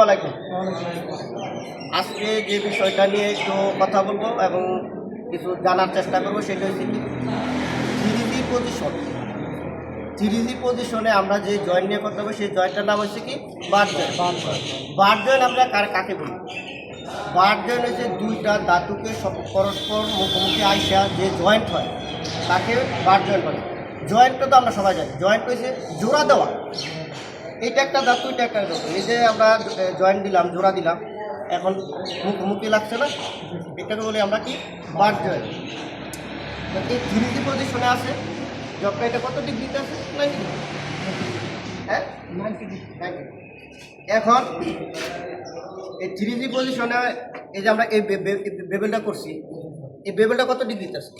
আলাইকুম। আজকে যে বিষয়টা নিয়ে একটু কথা বলবো এবং কিছু জানার চেষ্টা করবো সেটা হচ্ছে কি থ্রিজি পজিশন। থ্রিজি পজিশনে আমরা যে জয়েন্ট নিয়ে কথা বলবো সেই জয়েন্টটার নাম হচ্ছে কি বার জয়েন্ট। বার জয়েন্ট আমরা কাকে বলি? বার জয়েন্ট হচ্ছে দুইটা ধাতুকে পরস্পর মুখোমুখি আইসা যে জয়েন্ট হয় তাকে বার জয়েন্ট বলে। জয়েন্টটা তো আমরা সবাই জানি, জয়েন্ট হচ্ছে জোড়া দেওয়া। এইটা একটা ধাতু, এটা একটা ধাতু। এই যে আমরা জয়েন্ট দিলাম, জোড়া দিলাম, এখন মুখোমুখি লাগছে না, এটাকে বলি আমরা কি বার জয়েন্ট। এই থ্রিজি পজিশনে আছে যখন এটা কত ডিগ্রিতে আছে? 90 ডিগ্রি। হ্যাঁ, 90 ডিগ্রি। এখন এই থ্রিজি পজিশনে এই যে আমরা এই বেবেলটা করছি, এই বেবেলটা কত ডিগ্রিতে আছে?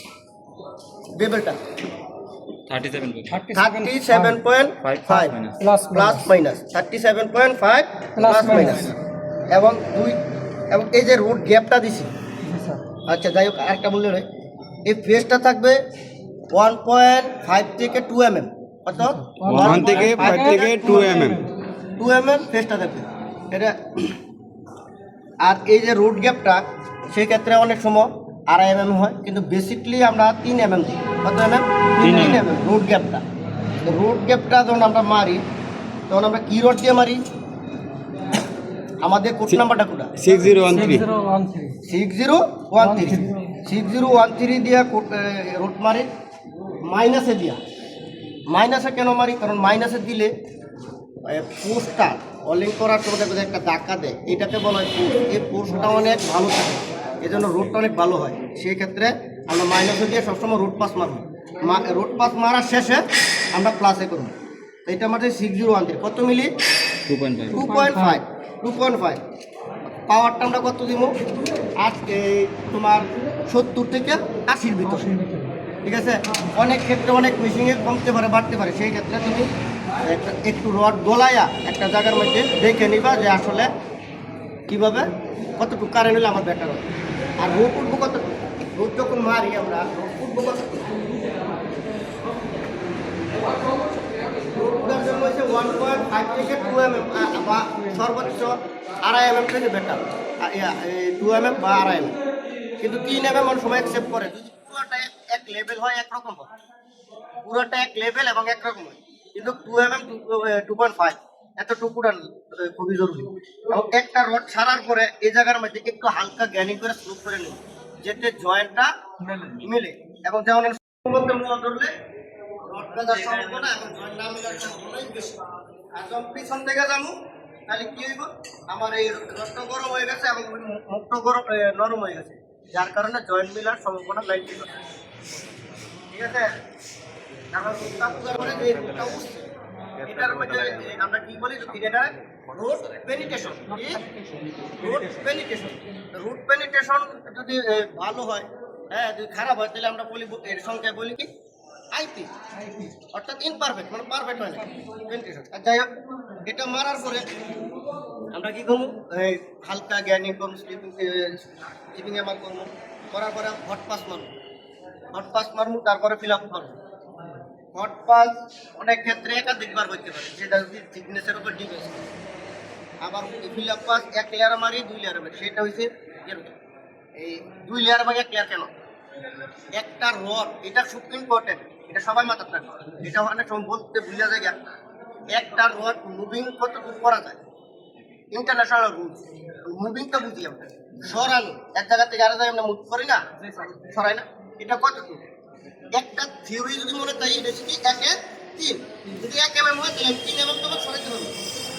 বেবেলটা 37.5 প্লাস মাইনাস 37.5 প্লাস মাইনাস এবং এই যে রুট গ্যাপটা দিছি, আচ্ছা যাই হোক আরেকটা বললে নয়, এই ফেসটা থাকবে 1.5 থেকে 2 mm, কত? 1 থেকে 5 থেকে 2 mm 2 mm ফেসটা থাকবে এটা। আর এই যে রুট গ্যাপটা সেই ক্ষেত্রে অনেক সময় 2.5 mm হয়, কিন্তু বেসিকলি আমরা 3 mm দিই। কত mm? 3 mm রুট গ্যাপটা। রুট গ্যাপটা যখন আমরা মারি তখন আমরা কি রড দিয়ে মারি? আমাদের কোড নাম্বারটা কোনটা? 6013 দিয়ে রুট মারি মাইনাসে দিয়া। মাইনাসে কেন মারি? কারণ মাইনাসে দিলে পোস্টটা অলিং করার সময় দেখবে একটা ধাক্কা দেয়, এটাকে বলা হয় পোস্ট। এই পোস্টটা অনেক ভালো থাকে, এই জন্য রুটটা অনেক ভালো হয়। সেই ক্ষেত্রে আমরা মাইনাসে দিয়ে সবসময় রুট পাস মারব। রুট পাস মারার শেষে আমরা প্লাসে করব। এটা আমাদের 6013 কত মিলি? 2.5 পাওয়ারটা আমরা কত দিব? তোমার 70 থেকে 80-র ভিতরে, ঠিক আছে? অনেক ক্ষেত্রে অনেক মেশিনে কমতে পারে, বাড়তে পারে। সেই ক্ষেত্রে তুমি একটু রড গলায়া একটা জায়গার মধ্যে দেখে নিবা যে আসলে কীভাবে কতটুকু কারেন্ট হলে আমার বেটার হয়। আর রোড উঠবো কত? রোড যখন মারি আমরা উঠবো কত? রোড উঠার জন্য হচ্ছে 1.5 থেকে 2 mm বা সর্বোচ্চ 2.5 mm থেকে বেটার। 2 mm বা 2.5 mm, কিন্তু 3 mm অনেক সময় অ্যাকসেপ্ট করে যদি পুরোটা এক লেভেল হয়, একরকম হয়, পুরোটা এক লেভেল এবং একরকম হয়। কিন্তু 2 mm 2.5 এতটুকুটা খুবই জরুরি। এবং একটা রড ছাড়ার পরে এই জায়গার মধ্যে একটু হালকা গ্যানিং করে স্লুপ করে নিন, যাতে জয়েন্টটা মিলে। এবং যেমন ধরলে রডটা যার সম্ভাবনা এবং জয়েন্ট না মিলার সম্ভাবনাই বেশি। আর যখন পিছন থেকে যাবো তাহলে কি হইব? আমার এই রডটা গরম হয়ে গেছে এবং মুখটা গরম নরম হয়ে গেছে, যার কারণে জয়েন্ট মিলার সম্ভাবনা 90%। ঠিক আছে? এটার মধ্যে আমরা কি বলি? এটা রুট পেনিট্রেশন। রুট পেনিট্রেশন যদি ভালো হয়, হ্যাঁ, যদি খারাপ হয় তাহলে আমরা বলি এর সংখ্যায় বলি কি আইপি, অর্থাৎ ইনপারফেক্ট, মানে পারফেক্ট হয় না পেনিট্রেশন। আর যাই হোক, এটা মারার পরে আমরা কি করবো? হালকা গ্যানিং করবো, স্লিপিং এমার করবো, করার পরে হট পাস মারবো, তারপরে ফিল আপ করবো। হট পাস অনেক ক্ষেত্রে একাধিকবার করতে পারে, সেটা যদি থিকনেসের উপর ডিপেন্ড করে। আবার ফিল আপ পাস 1 লেয়ার মারি 2 লেয়ার মারি, সেটা হচ্ছে এই 2 লেয়ার বা 1 লেয়ার। কেন? একটা রড, এটা খুব ইম্পর্টেন্ট, এটা সবাই মাথায় রাখবে। এটা অনেক সময় বলতে ভুলে যায়, একটা রড মুভিং কতটুকু করা যায়, ইন্টারন্যাশনাল রুলস। মুভিংটা বুঝি আমরা, সরানো এক জায়গা থেকে আরেক জায়গায় আমরা মুভ করি না, সরাই না, এটা কতটুকু? একটা থিওরি যদি মনে চাই, এটা হচ্ছে কি 1-3, যদি 1 mm হয় তাহলে 3 mm তোমার সরাইতে হবে।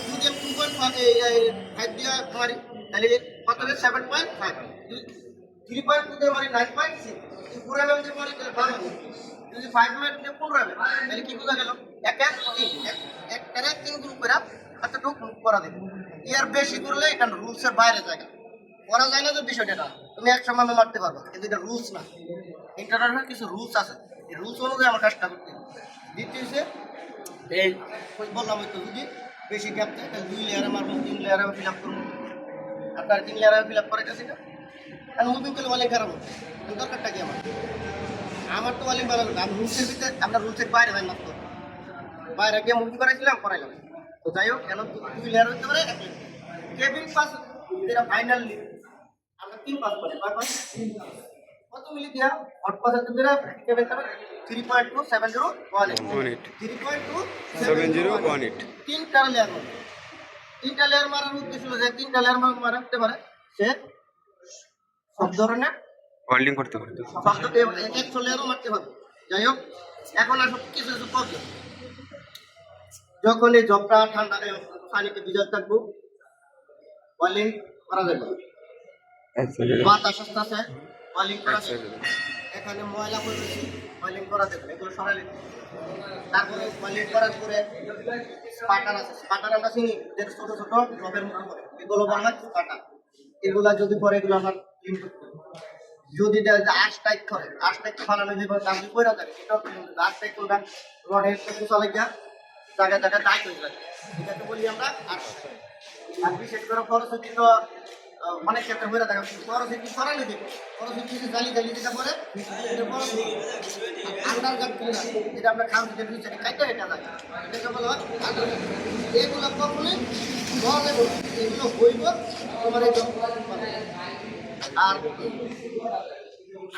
যদি আমি 2.5 দিয়ে মারি তাহলে কত হবে? 7.5। 3.2 দিয়ে মারি 9.6। 4 mm দিয়ে মারি তাহলে 12 হবে। যদি 5 mm দিয়ে 15 mm, তাহলে কি বোঝা গেল? 1-3 গ্রুপ করে এতটুকু মুভ করা দেবে। এর বেশি করলে এটা রুলসের বাইরে জায়গা করা যায় না। যে বিষয়টা না, তুমি এক সময় মারতে পারবে, কিন্তু এটা রুলস না। ইন্টারন্যাশনাল কিছু রুলস আছে, এই রুলস অনুযায়ী আমার কাজটা করতে হবে। দ্বিতীয় হচ্ছে এই বললাম হয়তো যদি বেশি গ্যাপ থাকে তাহলে 2 লেয়ারে মারবো, 3 লেয়ারে ফিল আপ করবো। আপনার 3 লেয়ারে ফিল আপ করে গেছে না, আর মুভিং করলে ওয়ালিং খারাপ হবে। দরকারটা কি আমার তো ওয়ালিং ভালো লাগে। আমি রুলসের ভিতরে, আমরা রুলসের বাইরে যাই মাত্র, বাইরে গিয়ে মুভিং করাইছিলাম, করাইলাম। তো যাই হোক, কেন 2 লেয়ার হতে পারে 1 লেয়ার, কেবিন পাস যেটা ফাইনালি আমরা 3 পাস করি কয় পাস কত মিলি দিয়া হট পাস আছে যেটা কেবিন পাস 3.27018 7018 তিনটা লেয়ার মারবে তিনটা লেয়ার মারার উদ্দেশ্য হলো যে তিনটা লেয়ার মারতে পারে সে সব ধরনের ওয়েল্ডিং করতে পারে। শব্দকে এক লেয়ারও মারতে হবে যাই হোক এখন আসলে কিছু কিছু প্রবলেম যখন এই জবটা ঠান্ডা পানিতে ভিজা থাকবো ওয়েল্ডিং করা যাবে বাতাস আসতেছে ওয়েল্ডিং করা যাবে এখানে ময়লা পড়েছে ওয়েল্ডিং করা যাবে এগুলো সরাই তারপরে ওয়েল্ডিং করার পরে স্পাটার আছে স্পাটার আমরা চিনি যে ছোট ছোট জবের মতো করে এগুলো বলা হয় স্পাটার এগুলা যদি পরে এগুলো আমার ক্লিন করতে হবে যদি আশ টাইট করে আশ টাইট ফালানো যে দাম কইরা থাকে এটা আশ টাইট কোনটা রডের একটু চলে গিয়া জায়গায় জায়গায় টাইট হয়ে যায় এটাকে বলি আমরা আশ আর বিশেষ করে খরচি তো অনেক ক্ষেত্রে হয়ে থাকে খরচি সরালে দিবে খরচি কিছু জালি জালি যেটা পরে আন্ডার গার্ড ক্লিনার যেটা আমরা খাম যেটা নিচে কাইটা এটা যায় এটাকে বলা হয় এগুলো কখনোই বলা যাবে এগুলো হইব তোমার এই আর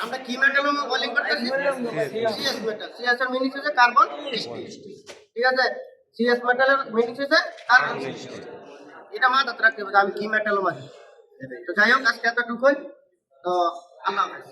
আমরা কি মেটাল ওয়েল্ডিং করতেছি সিএস মেটাল সিএস এর মিনিং হচ্ছে কার্বন স্টিল ঠিক আছে সিএস মেটালের মিনিং হচ্ছে কার্বন স্টিল এটা মাথায় রাখতে হবে আমি কি মেটাল মাঝে তো যাই হোক আজকে এতটুকুই তো আল্লাহ হাফেজ